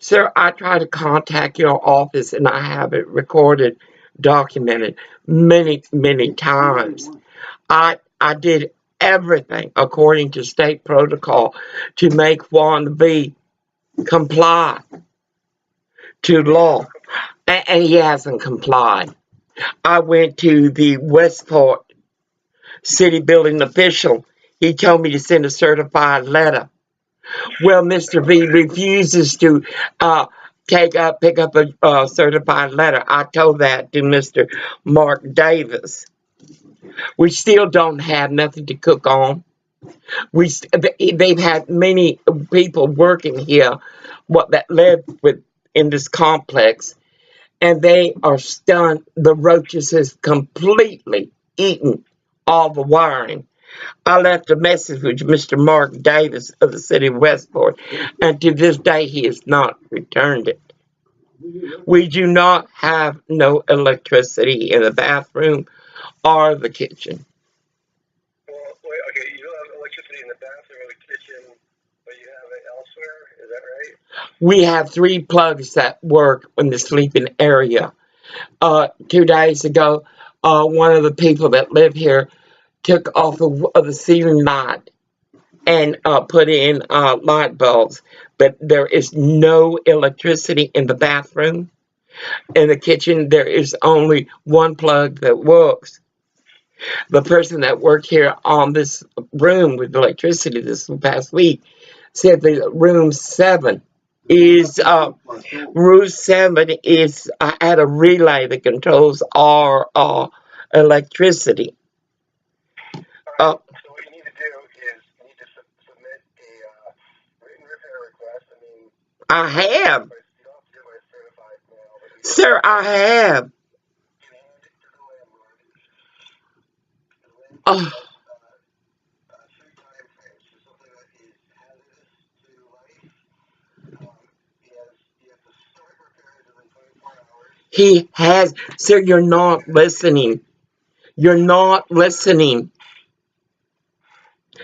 Sir, I try to contact your office and I have it recorded, documented many, many times. I did everything according to state protocol to make Juan B comply to law, and he hasn't complied. I went to the Westport city building official. He told me to send a certified letter. Well, Mr. V refuses to pick up a certified letter. I told that to Mr. Mark Davis. We still don't have nothing to cook on. They've had many people working here, that live in this complex, and they are stunned. The roaches has completely eaten all the wiring. I left a message with Mr. Mark Davis of the city of Westport, and to this day he has not returned it. We do not have no electricity in the bathroom or the kitchen. Well, wait, okay, you don't have electricity in the bathroom or the kitchen, but you have it elsewhere, is that right? We have 3 plugs that work in the sleeping area. 2 days ago, one of the people that live here took off of the ceiling light and put in light bulbs, but there is no electricity in the bathroom. In the kitchen, there is only one plug that works. The person that worked here on this room with electricity this past week said that room 7 is at a relay that controls our electricity. So what you need to do is you need to submit a written repair request. I have, You don't have to do it by certified mail, but you sir, I have. can hand it to the landlord. The landlord Oh, has 3 time frames for something that is hazardous to life. You have to start repairs within 24 hours. he has, sir, you're not listening. You're not listening.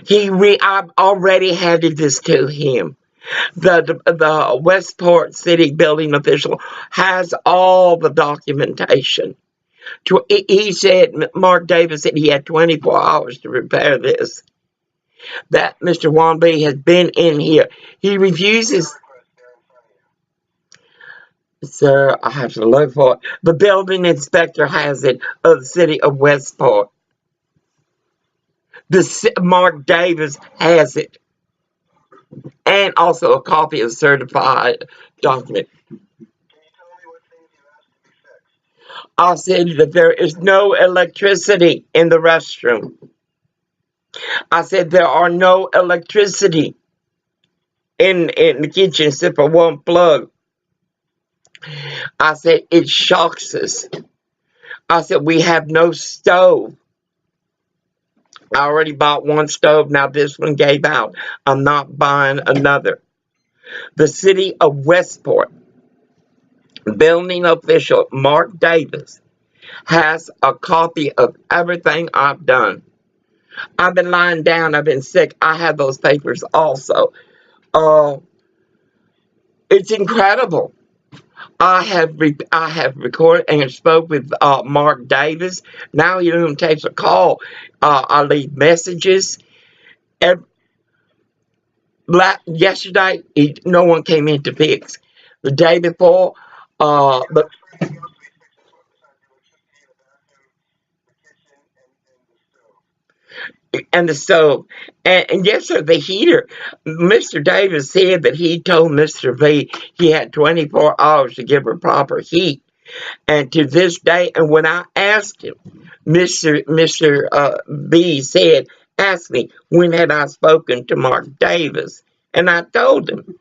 I've already handed this to him. The Westport City building official has all the documentation. He said, Mark Davis said he had 24 hours to repair this. That Mr. Wanby has been in here. He refuses. Sir, I have to look for it. The building inspector has it of the city of Westport. Mark Davis has it. And also a copy of certified document. Can you tell me what things you asked to be fixed? I said that there is no electricity in the restroom. I said there are no electricity in the kitchen except for one plug. I said it shocks us. I said we have no stove. I already bought one stove. Now this one gave out. I'm not buying another. The city of Westport building official Mark Davis has a copy of everything I've done. I've been lying down. I've been sick. I have those papers also. It's incredible. I have recorded and spoke with Mark Davis. Now he don't take a call. I leave messages. Yesterday, no one came in to fix. The day before, but Anything else to be fixed besides the electricity in the bathroom, the kitchen, and the stove? and the stove, and yes, sir, the heater. Mr. Davis said that he told Mr. V he had 24 hours to give her proper heat. And to this day, and when I asked him, Mr. B said, ask me, when had I spoken to Mark Davis? And I told him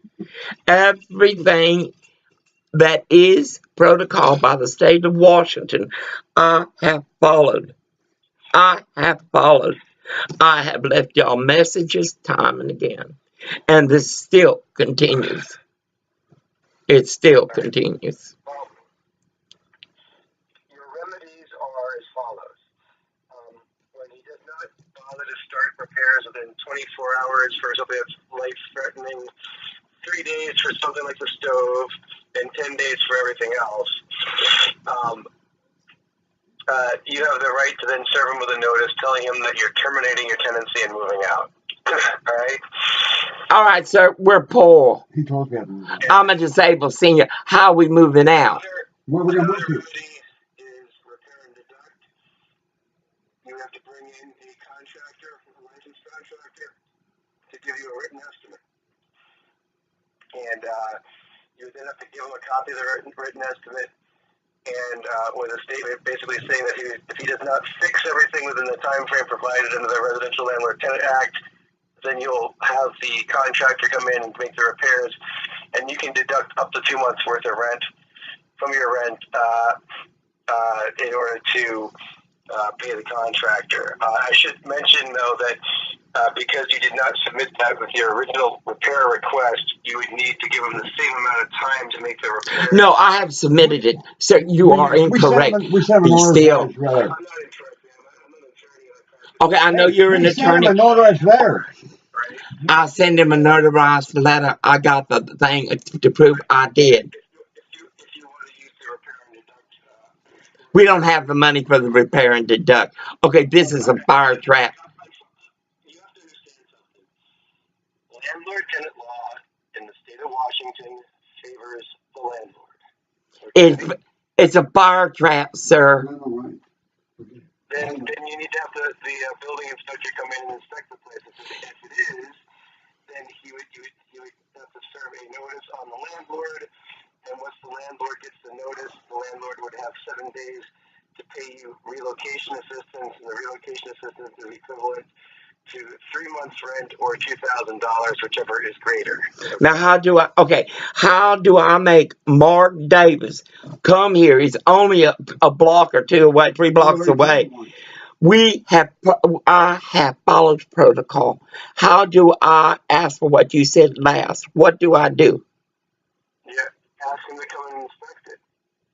everything that is protocol by the state of Washington, I have followed. I have followed. I have left y'all messages time and again. And this still continues. It still continues. Well, your remedies are as follows. When he does not bother to start repairs within 24 hours for something that's life-threatening, 3 30 days for something like the stove and 10 days for everything else, you have the right to then serve him with a notice telling him that you're terminating your tenancy and moving out. All right? All right, sir, we're poor. He told me that. I'm a disabled senior. How are we moving out? Where are we going to Another move to? remedy is repair and deduct. You have to bring in a contractor, a licensed contractor, to give you a written estimate. And you then have to give him a copy of the written estimate and with a statement basically saying that if he does not fix everything within the time frame provided under the Residential Landlord Tenant Act, then you'll have the contractor come in and make the repairs, and you can deduct up to 2 months worth of rent from your rent in order to pay the contractor. I should mention, though, that because you did not submit that with your original repair request, you would need to give them the same amount of time to make the repair. No, I have submitted it. Sir, you are incorrect. We sent him Be an still. notarized letter. I'm not interested. I'm an attorney. Okay, I know you're an We sent him attorney. a notarized letter. Right? I send him a notarized letter. I got the thing to prove I did. If you want to use the repair and deduct, We don't have the money for the repair and deduct. Okay, this is a fire trap. you have to understand something. Landlord-tenant law in the state of Washington favors the landlord. Okay? It's a fire trap, sir. Then you need to have the building inspector come in and inspect the place. If it is, then you would have to serve a notice on the landlord. And once the landlord gets the notice, the landlord would have 7 days to pay you relocation assistance, and the relocation assistance is equivalent to 3 months' rent or $2,000, whichever is greater. Now, how do I make Mark Davis come here? He's only a block or two away, 3 blocks away. I have followed protocol. How do I ask for what you said last? What do I do? Yeah, ask him to come and inspect it.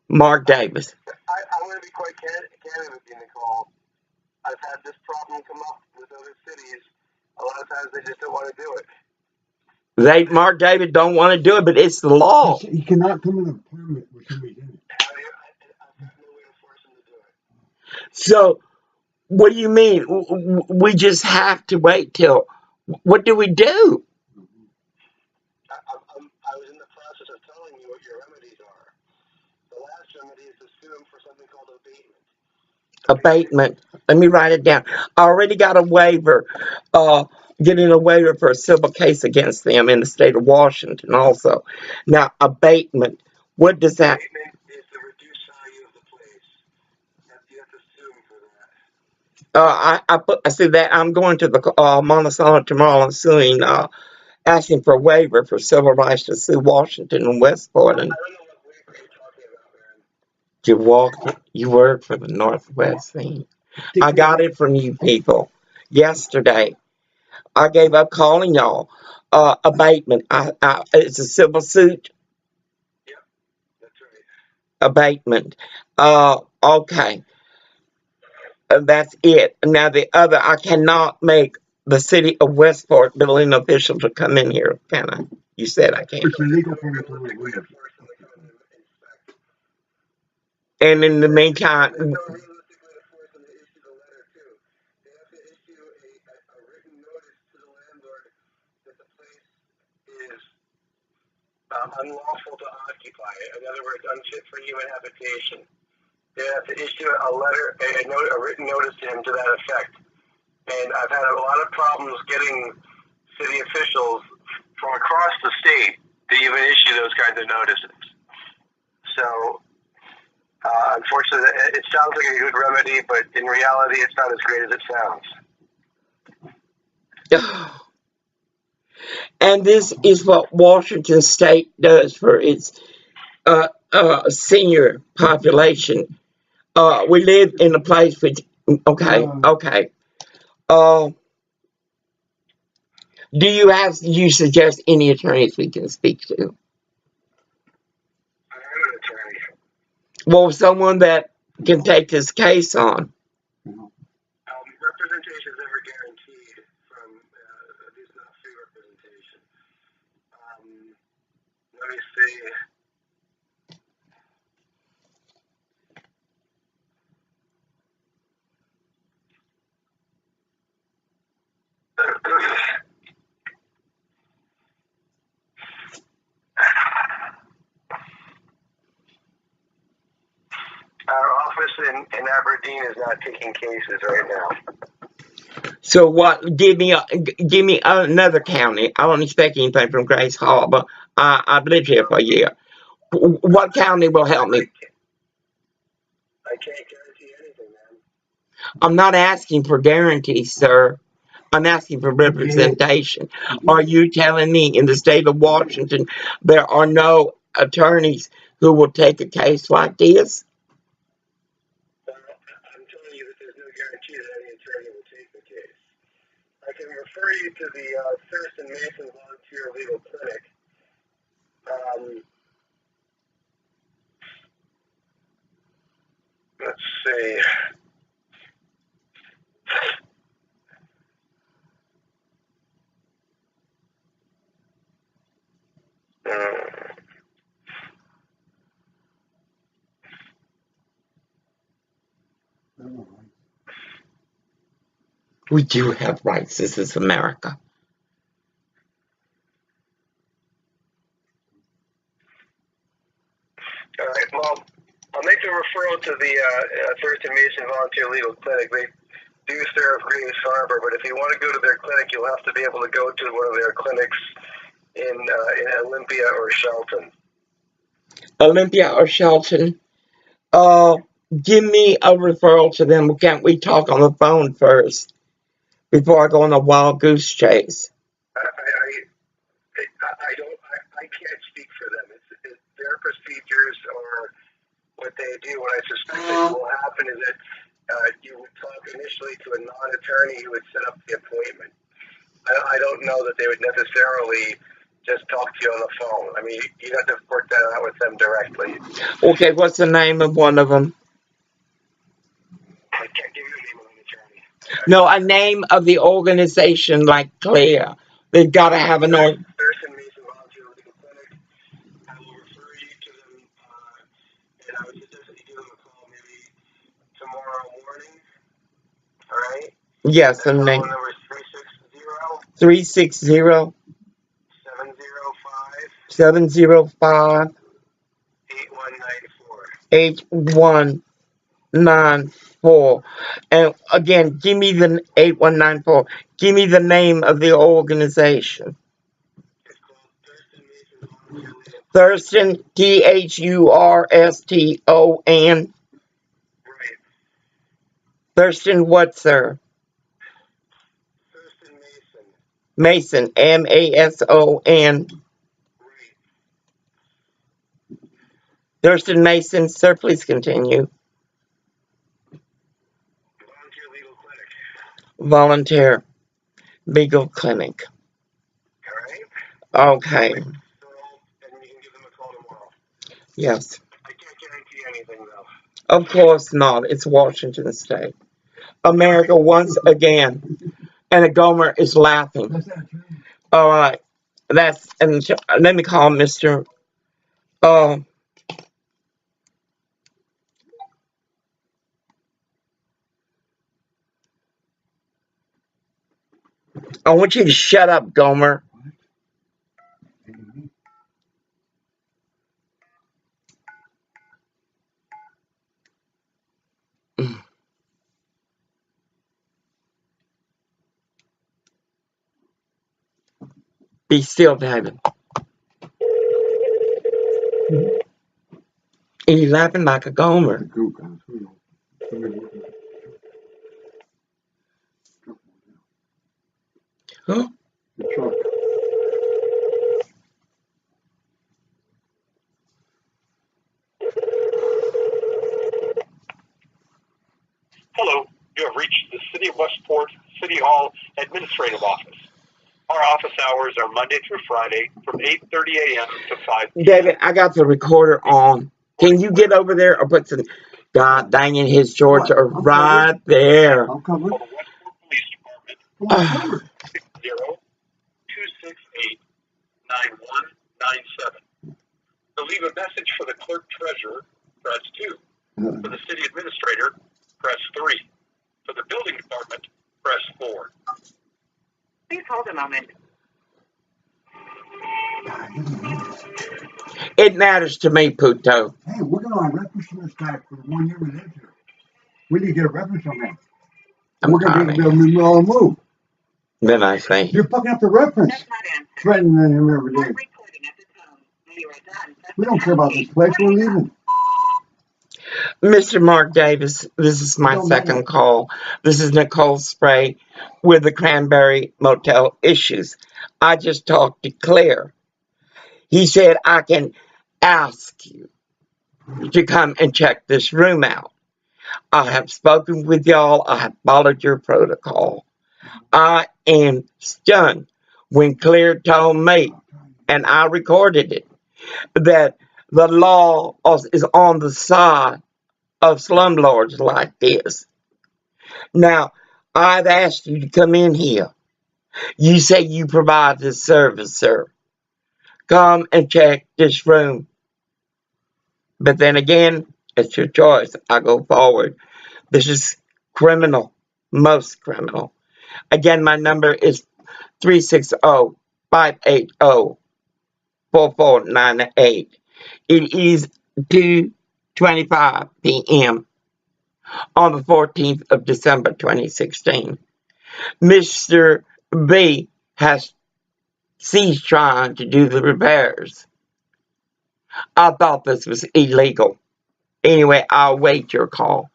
Mark Davis. I'm going to be quite candid with you, Nicole. I've had this problem come up with other cities. A lot of times they just don't want to do it. Mark Davis don't want to do it, but it's the law. He cannot come in a permit with somebody in it. I've got no way to force him to do it. So, what do you mean? We just have to wait till. What do we do? I was in the process of telling you what your remedies are. The last remedy is to sue him for something called abatement. Abatement. Let me write it down. I already got a waiver. Getting a waiver for a civil case against them in the state of Washington also. Now, abatement. What does that? Abatement is the reduced value of the place. You have to sue him for that. I see that I'm going to the Monticello tomorrow and suing, asking for a waiver for civil rights to sue Washington and Westport. And I don't know what waiver you're talking about, man. you work for the Northwest thing. I got it from you people yesterday. I gave up calling y'all. Abatement. It's a civil suit. Yep, that's right. Abatement. Okay. That's it. Now the other, I cannot make the city of Westport building official to come in here, can I? You said I can't. It's illegal for him to Realistically, leave. force him to come and inspect. And in the meantime, Realistically, to force them to issue the letter too. They have to issue a written notice to the landlord that the place is unlawful to occupy. In other words, unfit for human habitation. They have to issue a letter, a written notice to him to that effect. And I've had a lot of problems getting city officials from across the state to even issue those kinds of notices. So, unfortunately, it sounds like a good remedy, but in reality, it's not as great as it sounds. and this is what Washington State does for its senior population. We live in a place which, okay. Do you suggest any attorneys we can speak to? I'm an attorney. Well, someone that can take this case on. Representation is never guaranteed from, at least not free representation. let me see. Our office in Aberdeen is not taking cases right now. So what? Give me another county. I don't expect anything from Grace Hall, but I've lived here for a year. What county will help me? I can't guarantee anything, man. I'm not asking for guarantees, sir. I'm asking for representation. Are you telling me in the state of Washington there are no attorneys who will take a case like this? I'm telling you that there's no guarantee that any attorney will take the case. I can refer you to the Thurston Mason Volunteer Legal Clinic. Let's see. We do have rights. This is America. All right. Well, I'll make the referral to the Thurston Mason Volunteer Legal Clinic. They do serve Greens Harbor, but if you want to go to their clinic, you'll have to be able to go to one of their clinics in Olympia or Shelton. Olympia or Shelton? Give me a referral to them. Can't we talk on the phone first before I go on a wild goose chase? I can't speak for them. It's their procedures or what they do. What I suspect that will happen is that you would talk initially to a non-attorney who would set up the appointment. I don't know that they would necessarily just talk to you on the phone. I mean, you'd have to work that out with them directly. Okay, what's the name of one of them? I can't give you the name of an attorney. No, a name of the organization like Claire. They've got to have an Thurston Mason Volunteer Legal Clinic. I will refer you to them, and I would suggest that you give them a call maybe tomorrow morning. All right? Yes, The the phone name. number is 360 705 705 8194. 8194. And again, give me the 8194. Give me the name of the organization. It's called Thurston Mason Volunteer Legal Clinic. Thurston, Thurston. Right. Thurston what, sir? Thurston Mason. Mason, Mason. Right. Thurston Mason, sir, please continue. Volunteer Legal Clinic. Volunteer Legal Clinic. All right? Okay. And you can give them a call tomorrow. Yes. I can't guarantee anything, though. Of course not. It's Washington State. America once again. And a Gomer is laughing. All right. And let me call Mr. I want you to shut up, Gomer. Be still, David. He's laughing like a Gomer. Huh? Hello, you have reached the City of Westport City Hall Administrative Office. Our office hours are Monday through Friday from 8:30 a.m. to 5 p.m. David, I got the recorder on. Can you get over there or put some... God dang it, his shorts are right there. Call the Westport Police Department 60-268-9197. leave a message for the clerk treasurer, press 2. For the city administrator, press 3. For the building department, press 4. Please hold a moment. It matters to me, Puto. Hey, we're going to reference from this guy for the 1 year we lived here. We need to get a reference on that. I'm We're going trying to to. be able to move. Then I say, You're fucking up the reference. Does not answer. Threatening him every Start day. recording at the tone. When you are done, press We the don't care pound about key. this place. We're Hurry up. leaving. Mr. Mark Davis, this is my Don't matter. second call. This is Nicole Spray with the Cranberry Motel issues. I just talked to Claire. He said I can ask you to come and check this room out. I have spoken with y'all. I have followed your protocol. I am stunned when Claire told me, and I recorded it, that the law is on the side of slumlords like this. Now, I've asked you to come in here. You say you provide this service, sir. Come and check this room. But then again, it's your choice. I go forward. This is criminal, most criminal. Again, my number is 360-580-4498. It is 2:25 p.m. on the 14th of December, 2016. Mr. B has ceased trying to do the repairs. I thought this was illegal. Anyway, I'll wait your call.